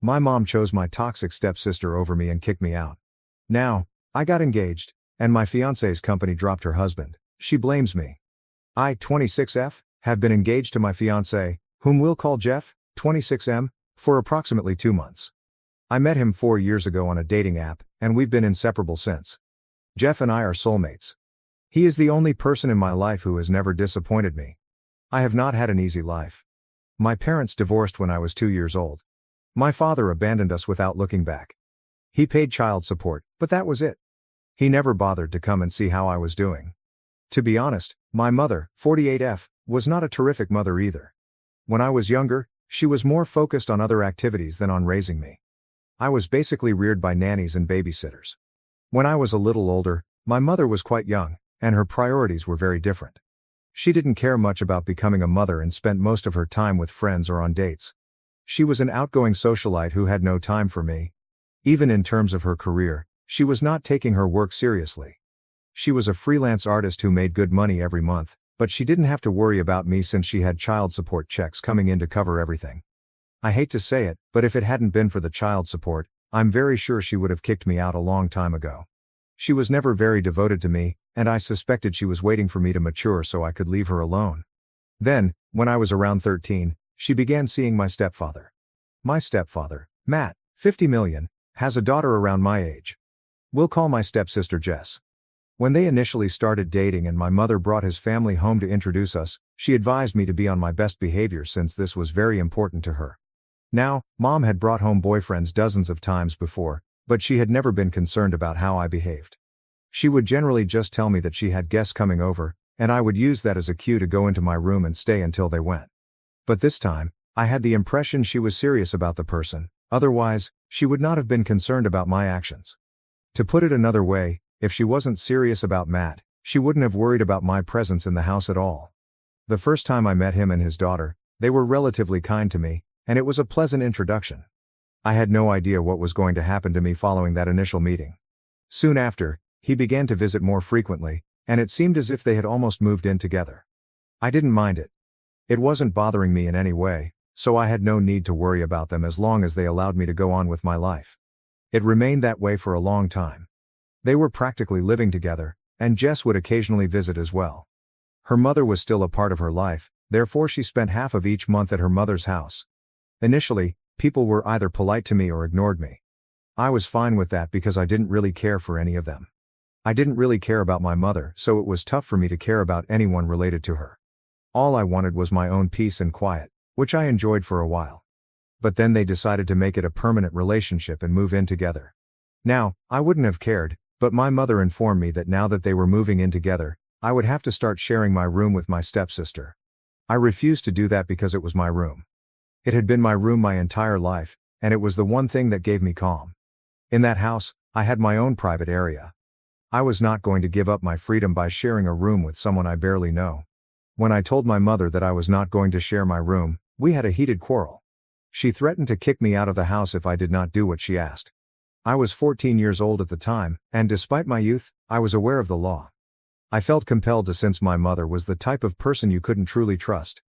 My mom chose my toxic stepsister over me and kicked me out. Now, I got engaged, and my fiancé's company dropped her husband. She blames me. I, 26F, have been engaged to my fiancé, whom we'll call Jeff, 26M, for approximately 2 months. I met him 4 years ago on a dating app, and we've been inseparable since. Jeff and I are soulmates. He is the only person in my life who has never disappointed me. I have not had an easy life. My parents divorced when I was 2 years old. My father abandoned us without looking back. He paid child support, but that was it. He never bothered to come and see how I was doing. To be honest, my mother, 48F, was not a terrific mother either. When I was younger, she was more focused on other activities than on raising me. I was basically reared by nannies and babysitters. When I was a little older, my mother was quite young, and her priorities were very different. She didn't care much about becoming a mother and spent most of her time with friends or on dates. She was an outgoing socialite who had no time for me. Even in terms of her career, she was not taking her work seriously. She was a freelance artist who made good money every month, but she didn't have to worry about me since she had child support checks coming in to cover everything. I hate to say it, but if it hadn't been for the child support, I'm very sure she would have kicked me out a long time ago. She was never very devoted to me, and I suspected she was waiting for me to mature so I could leave her alone. Then, when I was around 13, she began seeing my stepfather. My stepfather, Matt, 50 million, has a daughter around my age. We'll call my stepsister Jess. When they initially started dating and my mother brought his family home to introduce us, she advised me to be on my best behavior since this was very important to her. Now, Mom had brought home boyfriends dozens of times before, but she had never been concerned about how I behaved. She would generally just tell me that she had guests coming over, and I would use that as a cue to go into my room and stay until they went. But this time, I had the impression she was serious about the person, otherwise, she would not have been concerned about my actions. To put it another way, if she wasn't serious about Matt, she wouldn't have worried about my presence in the house at all. The first time I met him and his daughter, they were relatively kind to me, and it was a pleasant introduction. I had no idea what was going to happen to me following that initial meeting. Soon after, he began to visit more frequently, and it seemed as if they had almost moved in together. I didn't mind it. It wasn't bothering me in any way, so I had no need to worry about them as long as they allowed me to go on with my life. It remained that way for a long time. They were practically living together, and Jess would occasionally visit as well. Her mother was still a part of her life, therefore she spent half of each month at her mother's house. Initially, people were either polite to me or ignored me. I was fine with that because I didn't really care for any of them. I didn't really care about my mother, so it was tough for me to care about anyone related to her. All I wanted was my own peace and quiet, which I enjoyed for a while. But then they decided to make it a permanent relationship and move in together. Now, I wouldn't have cared, but my mother informed me that now that they were moving in together, I would have to start sharing my room with my stepsister. I refused to do that because it was my room. It had been my room my entire life, and it was the one thing that gave me calm. In that house, I had my own private area. I was not going to give up my freedom by sharing a room with someone I barely know. When I told my mother that I was not going to share my room, we had a heated quarrel. She threatened to kick me out of the house if I did not do what she asked. I was 14 years old at the time, and despite my youth, I was aware of the law. I felt compelled to since my mother was the type of person you couldn't truly trust.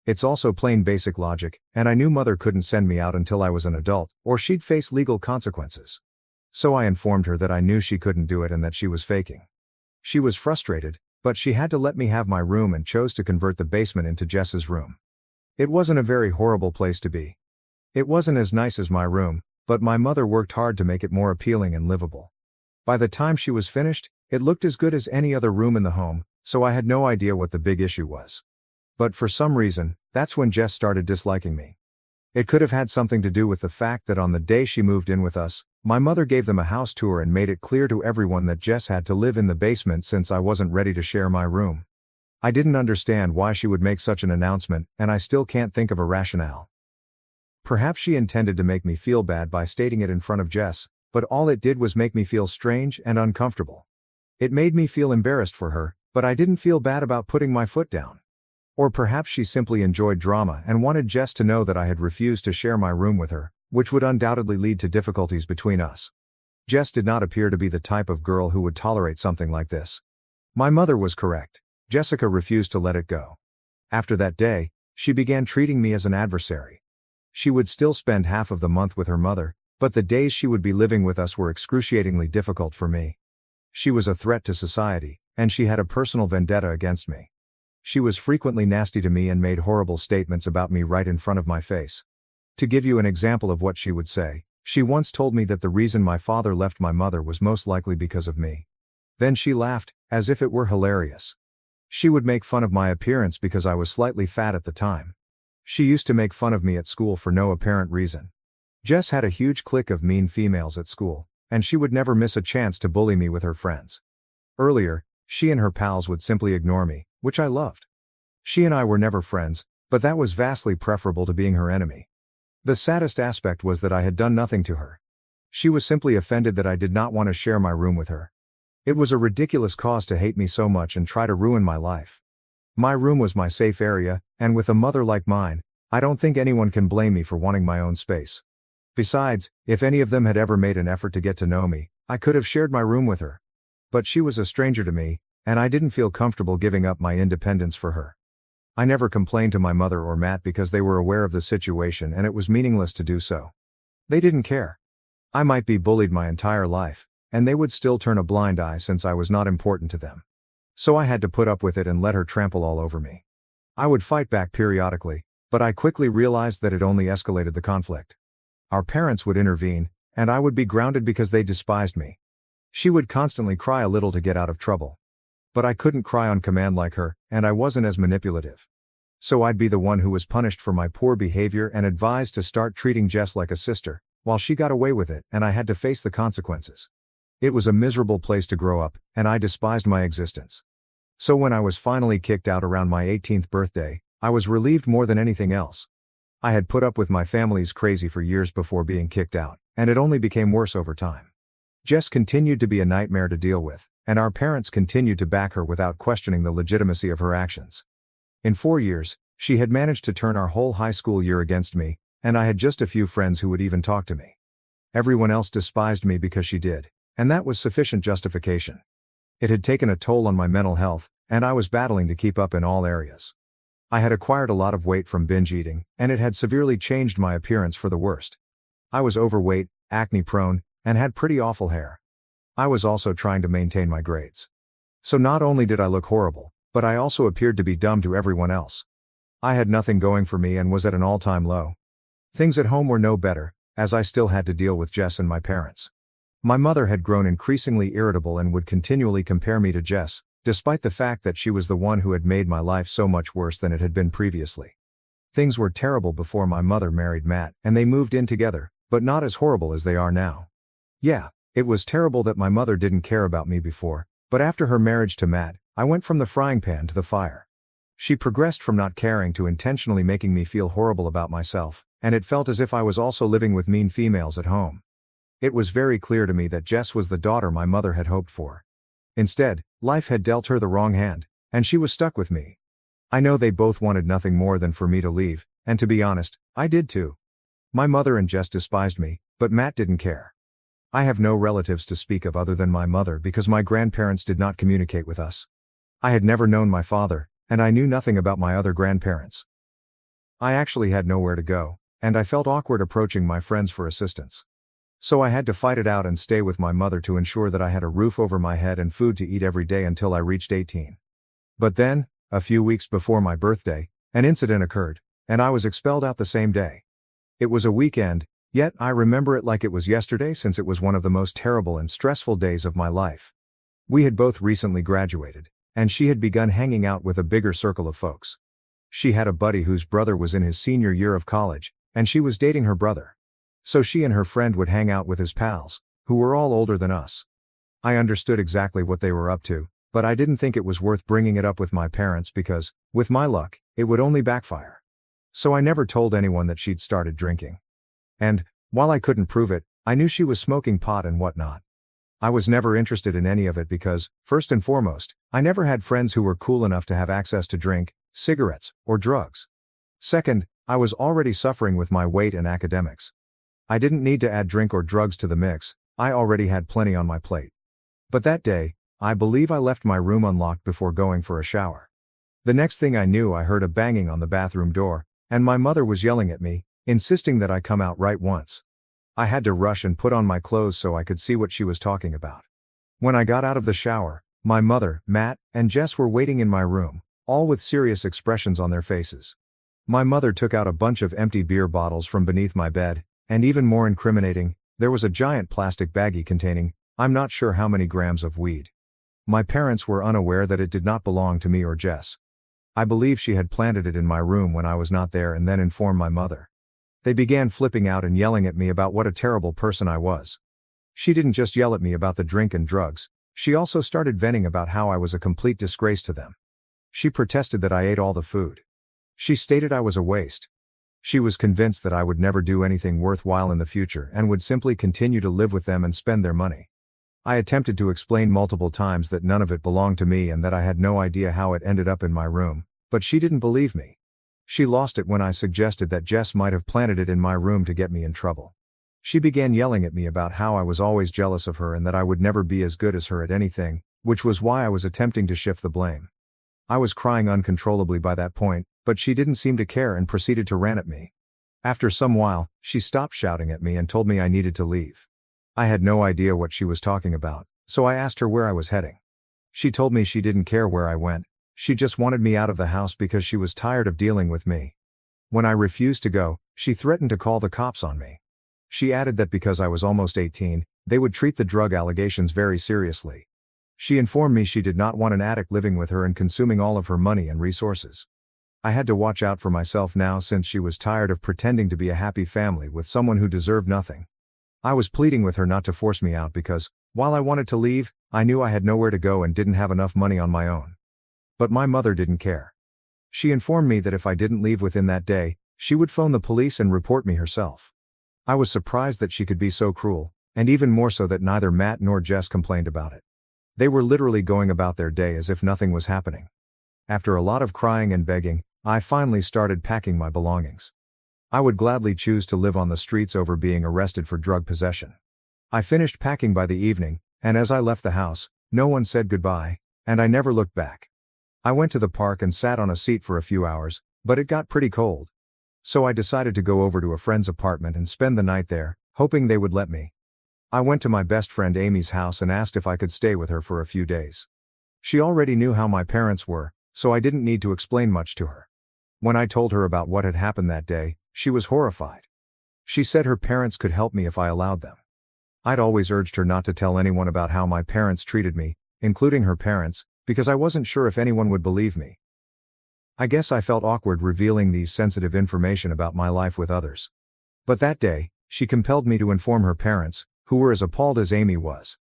It's also plain basic logic, and I knew mother couldn't send me out until I was an adult, or she'd face legal consequences. So I informed her that I knew she couldn't do it and that she was faking. She was frustrated, but she had to let me have my room and chose to convert the basement into Jess's room. It wasn't a very horrible place to be. It wasn't as nice as my room, but my mother worked hard to make it more appealing and livable. By the time she was finished, it looked as good as any other room in the home, so I had no idea what the big issue was. But for some reason, that's when Jess started disliking me. It could have had something to do with the fact that on the day she moved in with us, my mother gave them a house tour and made it clear to everyone that Jess had to live in the basement since I wasn't ready to share my room. I didn't understand why she would make such an announcement, and I still can't think of a rationale. Perhaps she intended to make me feel bad by stating it in front of Jess, but all it did was make me feel strange and uncomfortable. It made me feel embarrassed for her, but I didn't feel bad about putting my foot down. Or perhaps she simply enjoyed drama and wanted Jess to know that I had refused to share my room with her, which would undoubtedly lead to difficulties between us. Jess did not appear to be the type of girl who would tolerate something like this. My mother was correct. Jessica refused to let it go. After that day, she began treating me as an adversary. She would still spend half of the month with her mother, but the days she would be living with us were excruciatingly difficult for me. She was a threat to society, and she had a personal vendetta against me. She was frequently nasty to me and made horrible statements about me right in front of my face. To give you an example of what she would say, she once told me that the reason my father left my mother was most likely because of me. Then she laughed, as if it were hilarious. She would make fun of my appearance because I was slightly fat at the time. She used to make fun of me at school for no apparent reason. Jess had a huge clique of mean females at school, and she would never miss a chance to bully me with her friends. Earlier, she and her pals would simply ignore me, which I loved. She and I were never friends, but that was vastly preferable to being her enemy. The saddest aspect was that I had done nothing to her. She was simply offended that I did not want to share my room with her. It was a ridiculous cause to hate me so much and try to ruin my life. My room was my safe area, and with a mother like mine, I don't think anyone can blame me for wanting my own space. Besides, if any of them had ever made an effort to get to know me, I could have shared my room with her. But she was a stranger to me, and I didn't feel comfortable giving up my independence for her. I never complained to my mother or Matt because they were aware of the situation and it was meaningless to do so. They didn't care. I might be bullied my entire life, and they would still turn a blind eye since I was not important to them. So I had to put up with it and let her trample all over me. I would fight back periodically, but I quickly realized that it only escalated the conflict. Our parents would intervene, and I would be grounded because they despised me. She would constantly cry a little to get out of trouble. But I couldn't cry on command like her, and I wasn't as manipulative. So I'd be the one who was punished for my poor behavior and advised to start treating Jess like a sister, while she got away with it and I had to face the consequences. It was a miserable place to grow up, and I despised my existence. So when I was finally kicked out around my 18th birthday, I was relieved more than anything else. I had put up with my family's crazy for years before being kicked out, and it only became worse over time. Jess continued to be a nightmare to deal with, and our parents continued to back her without questioning the legitimacy of her actions. In 4 years, she had managed to turn our whole high school year against me, and I had just a few friends who would even talk to me. Everyone else despised me because she did, and that was sufficient justification. It had taken a toll on my mental health, and I was battling to keep up in all areas. I had acquired a lot of weight from binge eating, and it had severely changed my appearance for the worst. I was overweight, acne-prone, and had pretty awful hair. I was also trying to maintain my grades. So not only did I look horrible, but I also appeared to be dumb to everyone else. I had nothing going for me and was at an all-time low. Things at home were no better, as I still had to deal with Jess and my parents. My mother had grown increasingly irritable and would continually compare me to Jess, despite the fact that she was the one who had made my life so much worse than it had been previously. Things were terrible before my mother married Matt and they moved in together, but not as horrible as they are now. Yeah, it was terrible that my mother didn't care about me before, but after her marriage to Matt, I went from the frying pan to the fire. She progressed from not caring to intentionally making me feel horrible about myself, and it felt as if I was also living with mean females at home. It was very clear to me that Jess was the daughter my mother had hoped for. Instead, life had dealt her the wrong hand, and she was stuck with me. I know they both wanted nothing more than for me to leave, and to be honest, I did too. My mother and Jess despised me, but Matt didn't care. I have no relatives to speak of other than my mother because my grandparents did not communicate with us. I had never known my father, and I knew nothing about my other grandparents. I actually had nowhere to go, and I felt awkward approaching my friends for assistance. So I had to fight it out and stay with my mother to ensure that I had a roof over my head and food to eat every day until I reached 18. But then, a few weeks before my birthday, an incident occurred, and I was expelled out the same day. It was a weekend, yet I remember it like it was yesterday since it was one of the most terrible and stressful days of my life. We had both recently graduated, and she had begun hanging out with a bigger circle of folks. She had a buddy whose brother was in his senior year of college, and she was dating her brother. So she and her friend would hang out with his pals, who were all older than us. I understood exactly what they were up to, but I didn't think it was worth bringing it up with my parents because, with my luck, it would only backfire. So I never told anyone that she'd started drinking. And, while I couldn't prove it, I knew she was smoking pot and whatnot. I was never interested in any of it because, first and foremost, I never had friends who were cool enough to have access to drink, cigarettes, or drugs. Second, I was already suffering with my weight and academics. I didn't need to add drink or drugs to the mix, I already had plenty on my plate. But that day, I believe I left my room unlocked before going for a shower. The next thing I knew I heard a banging on the bathroom door, and my mother was yelling at me, insisting that I come out right once. I had to rush and put on my clothes so I could see what she was talking about. When I got out of the shower, my mother, Matt, and Jess were waiting in my room, all with serious expressions on their faces. My mother took out a bunch of empty beer bottles from beneath my bed, and even more incriminating, there was a giant plastic baggie containing, I'm not sure how many grams of weed. My parents were unaware that it did not belong to me or Jess. I believe she had planted it in my room when I was not there and then informed my mother. They began flipping out and yelling at me about what a terrible person I was. She didn't just yell at me about the drink and drugs, she also started venting about how I was a complete disgrace to them. She protested that I ate all the food. She stated I was a waste. She was convinced that I would never do anything worthwhile in the future and would simply continue to live with them and spend their money. I attempted to explain multiple times that none of it belonged to me and that I had no idea how it ended up in my room, but she didn't believe me. She lost it when I suggested that Jess might have planted it in my room to get me in trouble. She began yelling at me about how I was always jealous of her and that I would never be as good as her at anything, which was why I was attempting to shift the blame. I was crying uncontrollably by that point, but she didn't seem to care and proceeded to rant at me. After some while, she stopped shouting at me and told me I needed to leave. I had no idea what she was talking about, so I asked her where I was heading. She told me she didn't care where I went, she just wanted me out of the house because she was tired of dealing with me. When I refused to go, she threatened to call the cops on me. She added that because I was almost 18, they would treat the drug allegations very seriously. She informed me she did not want an addict living with her and consuming all of her money and resources. I had to watch out for myself now since she was tired of pretending to be a happy family with someone who deserved nothing. I was pleading with her not to force me out because, while I wanted to leave, I knew I had nowhere to go and didn't have enough money on my own. But my mother didn't care. She informed me that if I didn't leave within that day, she would phone the police and report me herself. I was surprised that she could be so cruel, and even more so that neither Matt nor Jess complained about it. They were literally going about their day as if nothing was happening. After a lot of crying and begging, I finally started packing my belongings. I would gladly choose to live on the streets over being arrested for drug possession. I finished packing by the evening, and as I left the house, no one said goodbye, and I never looked back. I went to the park and sat on a seat for a few hours, but it got pretty cold. So I decided to go over to a friend's apartment and spend the night there, hoping they would let me. I went to my best friend Amy's house and asked if I could stay with her for a few days. She already knew how my parents were, so I didn't need to explain much to her. When I told her about what had happened that day, she was horrified. She said her parents could help me if I allowed them. I'd always urged her not to tell anyone about how my parents treated me, including her parents, because I wasn't sure if anyone would believe me. I guess I felt awkward revealing these sensitive information about my life with others. But that day, she compelled me to inform her parents, who were as appalled as Amy was.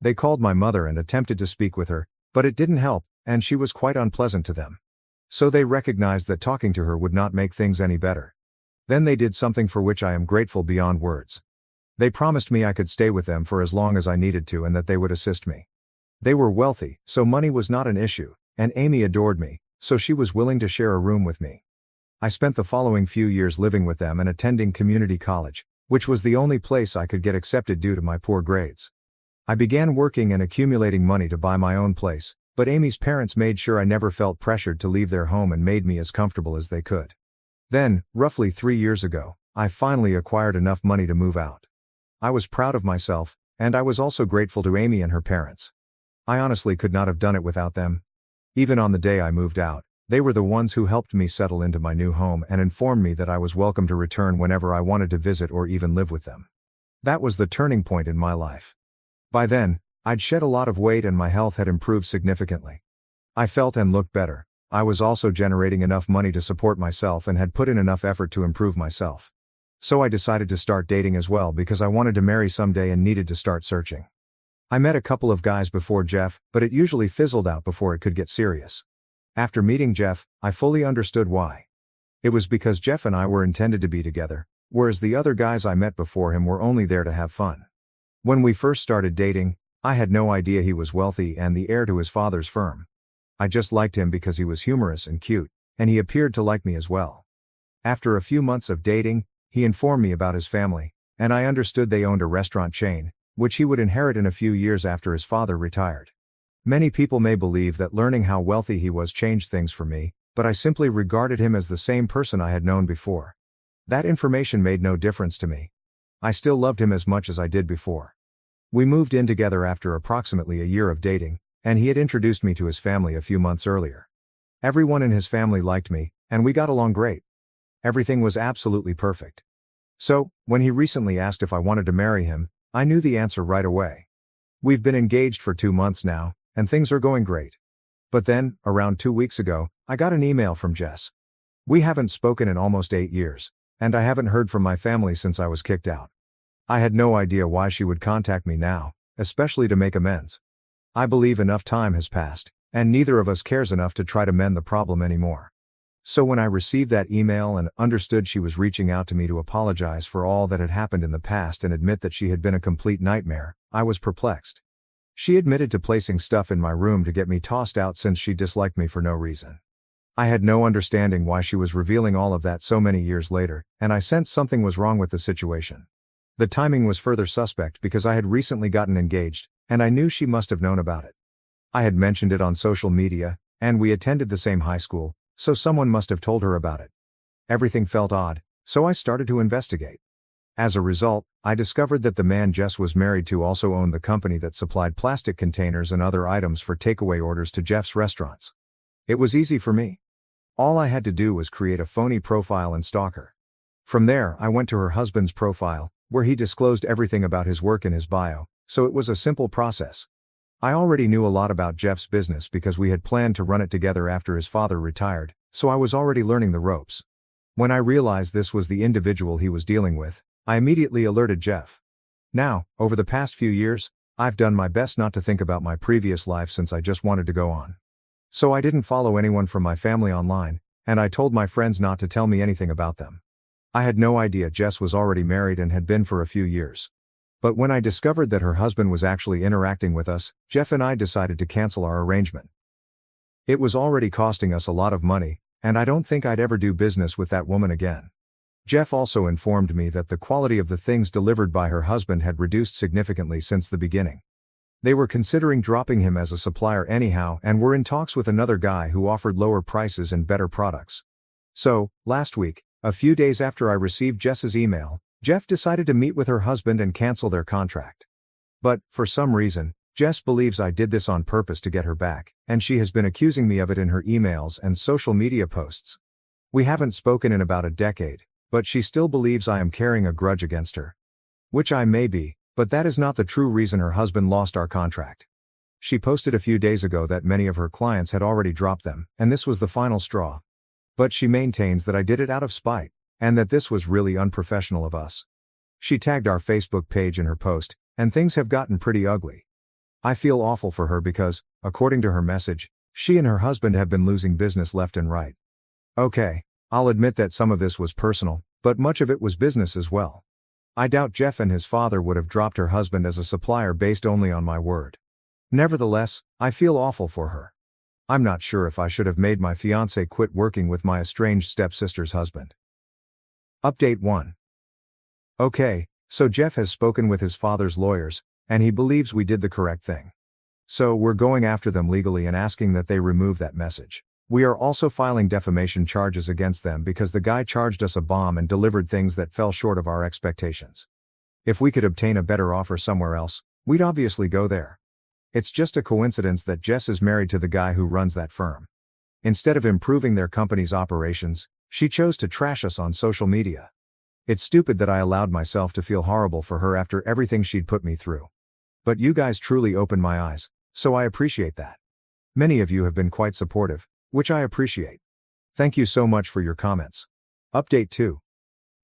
They called my mother and attempted to speak with her, but it didn't help, and she was quite unpleasant to them. So they recognized that talking to her would not make things any better. Then they did something for which I am grateful beyond words. They promised me I could stay with them for as long as I needed to and that they would assist me. They were wealthy, so money was not an issue, and Amy adored me, so she was willing to share a room with me. I spent the following few years living with them and attending community college, which was the only place I could get accepted due to my poor grades. I began working and accumulating money to buy my own place, but Amy's parents made sure I never felt pressured to leave their home and made me as comfortable as they could. Then, roughly 3 years ago, I finally acquired enough money to move out. I was proud of myself, and I was also grateful to Amy and her parents. I honestly could not have done it without them. Even on the day I moved out, they were the ones who helped me settle into my new home and informed me that I was welcome to return whenever I wanted to visit or even live with them. That was the turning point in my life. By then, I'd shed a lot of weight and my health had improved significantly. I felt and looked better. I was also generating enough money to support myself and had put in enough effort to improve myself. So I decided to start dating as well because I wanted to marry someday and needed to start searching. I met a couple of guys before Jeff, but it usually fizzled out before it could get serious. After meeting Jeff, I fully understood why. It was because Jeff and I were intended to be together, whereas the other guys I met before him were only there to have fun. When we first started dating, I had no idea he was wealthy and the heir to his father's firm. I just liked him because he was humorous and cute, and he appeared to like me as well. After a few months of dating, he informed me about his family, and I understood they owned a restaurant chain, which he would inherit in a few years after his father retired. Many people may believe that learning how wealthy he was changed things for me, but I simply regarded him as the same person I had known before. That information made no difference to me. I still loved him as much as I did before. We moved in together after approximately a year of dating, and he had introduced me to his family a few months earlier. Everyone in his family liked me, and we got along great. Everything was absolutely perfect. So, when he recently asked if I wanted to marry him, I knew the answer right away. We've been engaged for 2 months now, and things are going great. But then, around 2 weeks ago, I got an email from Jess. We haven't spoken in almost 8 years, and I haven't heard from my family since I was kicked out. I had no idea why she would contact me now, especially to make amends. I believe enough time has passed, and neither of us cares enough to try to mend the problem anymore. So when I received that email and understood she was reaching out to me to apologize for all that had happened in the past and admit that she had been a complete nightmare, I was perplexed. She admitted to placing stuff in my room to get me tossed out since she disliked me for no reason. I had no understanding why she was revealing all of that so many years later, and I sensed something was wrong with the situation. The timing was further suspect because I had recently gotten engaged, and I knew she must have known about it. I had mentioned it on social media, and we attended the same high school, so someone must have told her about it. Everything felt odd, so I started to investigate. As a result, I discovered that the man Jess was married to also owned the company that supplied plastic containers and other items for takeaway orders to Jeff's restaurants. It was easy for me. All I had to do was create a phony profile and stalk her. From there, I went to her husband's profile, where he disclosed everything about his work in his bio, so it was a simple process. I already knew a lot about Jeff's business because we had planned to run it together after his father retired, so I was already learning the ropes. When I realized this was the individual he was dealing with, I immediately alerted Jeff. Now, over the past few years, I've done my best not to think about my previous life since I just wanted to go on. So I didn't follow anyone from my family online, and I told my friends not to tell me anything about them. I had no idea Jess was already married and had been for a few years. But when I discovered that her husband was actually interacting with us, Jeff and I decided to cancel our arrangement. It was already costing us a lot of money, and I don't think I'd ever do business with that woman again. Jeff also informed me that the quality of the things delivered by her husband had reduced significantly since the beginning. They were considering dropping him as a supplier anyhow and were in talks with another guy who offered lower prices and better products. So, last week, a few days after I received Jess's email, Jeff decided to meet with her husband and cancel their contract. But, for some reason, Jess believes I did this on purpose to get her back, and she has been accusing me of it in her emails and social media posts. We haven't spoken in about a decade, but she still believes I am carrying a grudge against her. Which I may be, but that is not the true reason her husband lost our contract. She posted a few days ago that many of her clients had already dropped them, and this was the final straw. But she maintains that I did it out of spite, and that this was really unprofessional of us. She tagged our Facebook page in her post, and things have gotten pretty ugly. I feel awful for her because, according to her message, she and her husband have been losing business left and right. Okay, I'll admit that some of this was personal, but much of it was business as well. I doubt Jeff and his father would have dropped her husband as a supplier based only on my word. Nevertheless, I feel awful for her. I'm not sure if I should have made my fiancé quit working with my estranged stepsister's husband. Update 1. Okay, so Jeff has spoken with his father's lawyers, and he believes we did the correct thing. So we're going after them legally and asking that they remove that message. We are also filing defamation charges against them because the guy charged us a bomb and delivered things that fell short of our expectations. If we could obtain a better offer somewhere else, we'd obviously go there. It's just a coincidence that Jess is married to the guy who runs that firm. Instead of improving their company's operations, she chose to trash us on social media. It's stupid that I allowed myself to feel horrible for her after everything she'd put me through. But you guys truly opened my eyes, so I appreciate that. Many of you have been quite supportive, which I appreciate. Thank you so much for your comments. Update 2.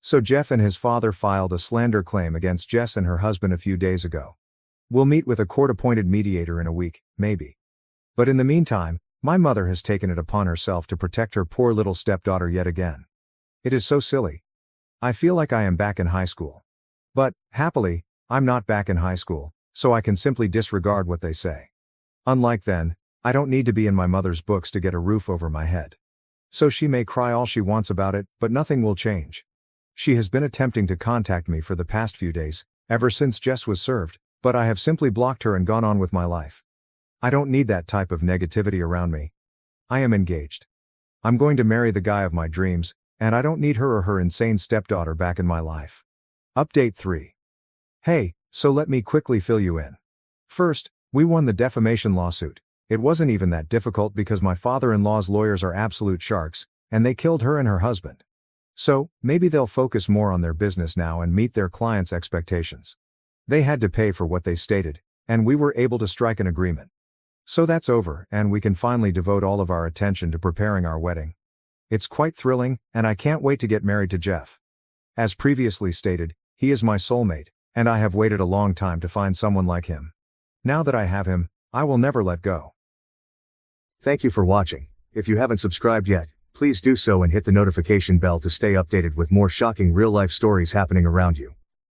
So Jeff and his father filed a slander claim against Jess and her husband a few days ago. We'll meet with a court-appointed mediator in a week, maybe. But in the meantime, my mother has taken it upon herself to protect her poor little stepdaughter yet again. It is so silly. I feel like I am back in high school. But, happily, I'm not back in high school, so I can simply disregard what they say. Unlike then, I don't need to be in my mother's books to get a roof over my head. So she may cry all she wants about it, but nothing will change. She has been attempting to contact me for the past few days, ever since Jess was served, but I have simply blocked her and gone on with my life. I don't need that type of negativity around me. I am engaged. I'm going to marry the guy of my dreams, and I don't need her or her insane stepdaughter back in my life. Update 3. Hey, so let me quickly fill you in. First, we won the defamation lawsuit. It wasn't even that difficult because my father-in-law's lawyers are absolute sharks, and they killed her and her husband. So, maybe they'll focus more on their business now and meet their clients' expectations. They had to pay for what they stated, and we were able to strike an agreement. So that's over, and we can finally devote all of our attention to preparing our wedding. It's quite thrilling, and I can't wait to get married to Jeff. As previously stated, he is my soulmate, and I have waited a long time to find someone like him. Now that I have him, I will never let go. Thank you for watching. If you haven't subscribed yet, please do so and hit the notification bell to stay updated with more shocking real-life stories happening around you.